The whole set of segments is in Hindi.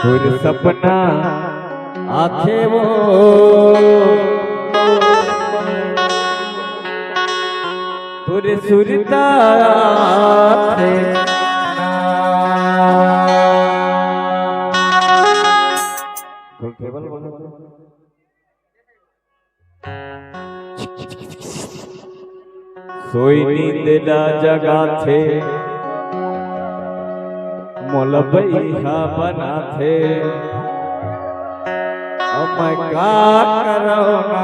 फिर सपना आखे वो तुर सुरता आखे सोई नींद ला जगा थे मोलबैया बना थे मैं का करोना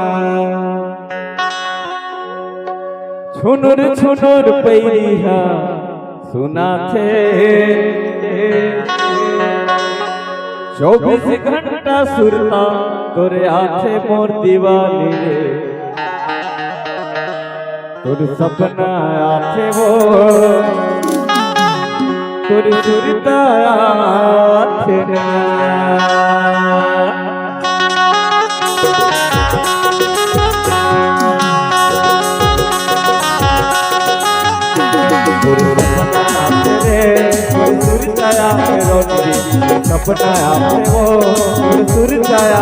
छुनुर छुनुर पैरिया सुना थे 24 घंटा सुरता तोरे आखे मोर दीवानी रे तोर सपना आखे वो तुर सुरता आखे सपना आपने वो सुरताया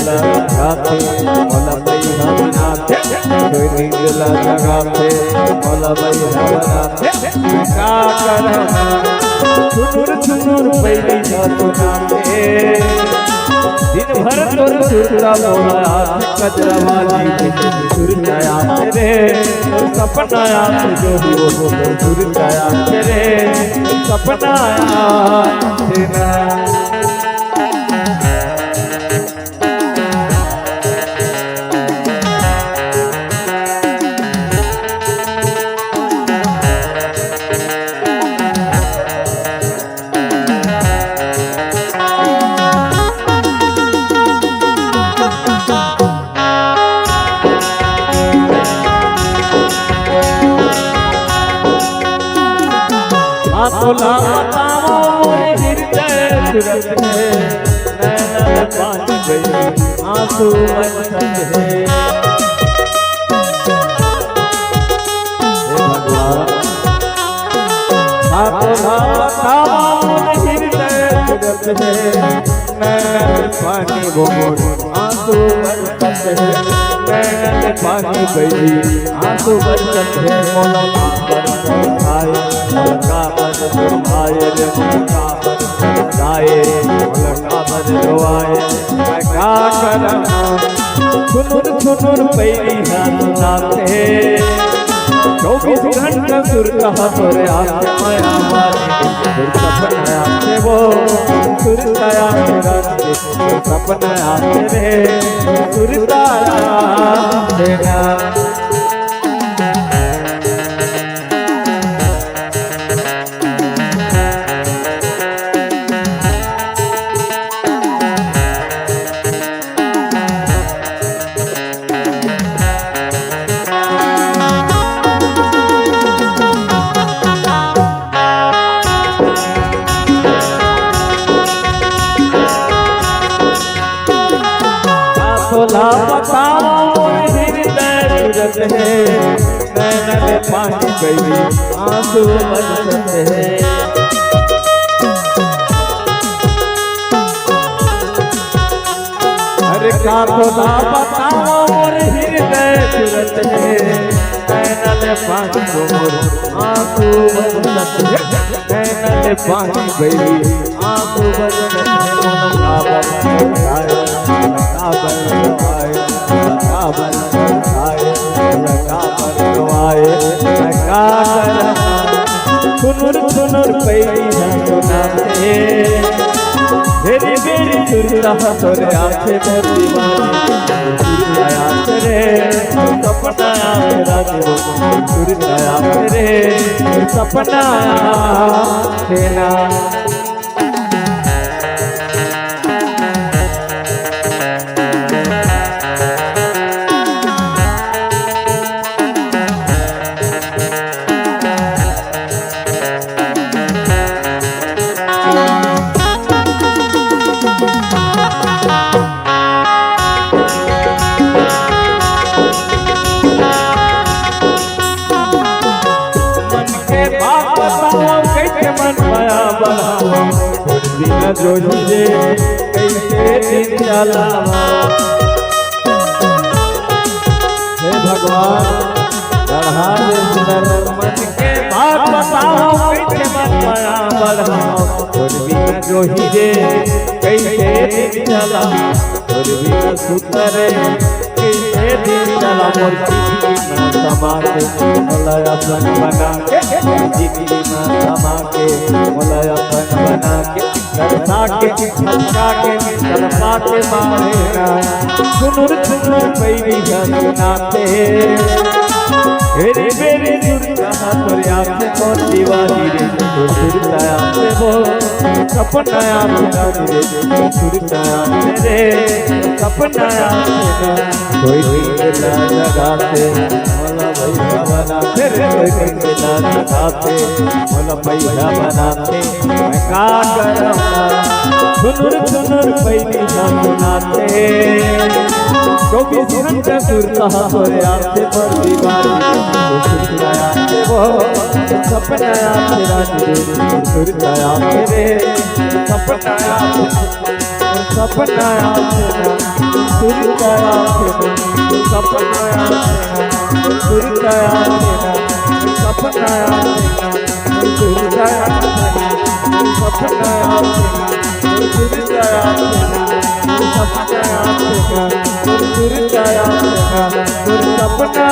जगाते मोला भैया बनाते कोई नींदला जगाते मोला भैया बनाते का करना छुनुर छुनुर पैरिया सुनाते दिन भर तोर सुरता मोला कजरा वाली सुरताया तेरे सपना आते जो भी वो सुरताया तेरे सपना तेरा तोला बताओ मोरे हृदय सुरत है नैना पानी गई आंसू बरसत है तोला बताओ मोरे हृदय सुरत है नैना पानी मोर आंसू बरसत है नैना पानी गई आंसू बरसत है मोला बरसत आए मोला आए रे मोला आए मोला आए क्या करना छुनुर छुनुर पैरिया सुनाते 24 घंटा सुरता तोरे आखे माया मारे सपना आते वो सुरताया तेरा सपना आते रे सुरताया तेरा तोला बताओ हृदय सूरत है नैना में पानी गई आंसू बरसत है अरे का तोला बताओ हृदय सूरत है नैना में पानी गोर आंसू बरसत है नैना में पानी गई आंसू बरसत है छुनुर छुनुर पैरिया सुनाते मेरी मेरी सुरता तोरे आखे मोर दीवानी सुरताया तेरे सपना तेरा सुरताया तेरे सपना तेरा बिना जोहिए कैसे दिन चलावा। हे भगवान बढ़ा दे सुंदर मन के बात बताओ कैसे मन माया बढ़ाओ। बिना जोहिए कैसे दिन चला बिना सुतर कैसे दिन चला। मोर जिंदगी में समा के मोला अपन बना के जिंदगी में समा के मोला अपन बना के करता के हंसा के करता के मारेगा। सुनुर सुनुर पैरी सुनाते हेरी बेरी दुर्गा तोरिया से कौन दीवानी रे दुर्गा से वो सपना मेरा रे दुर्गा रे सपना मेरा। कोई दिल लगाते मोला भैया बनाते रे कोई दिल लगाते मोला भैया बनाते। मैं का करूँगा सुनुर सुनुर पैरी सुनाते 24 घंटे सुरता तोरिया से पर दीवानी वो सपना तेरा रे सुरता रे सपना सपना तेरा सुरता तेरा सपना सुरता तेरा सपना सुरता सपना सुरता सपना सुरता सपना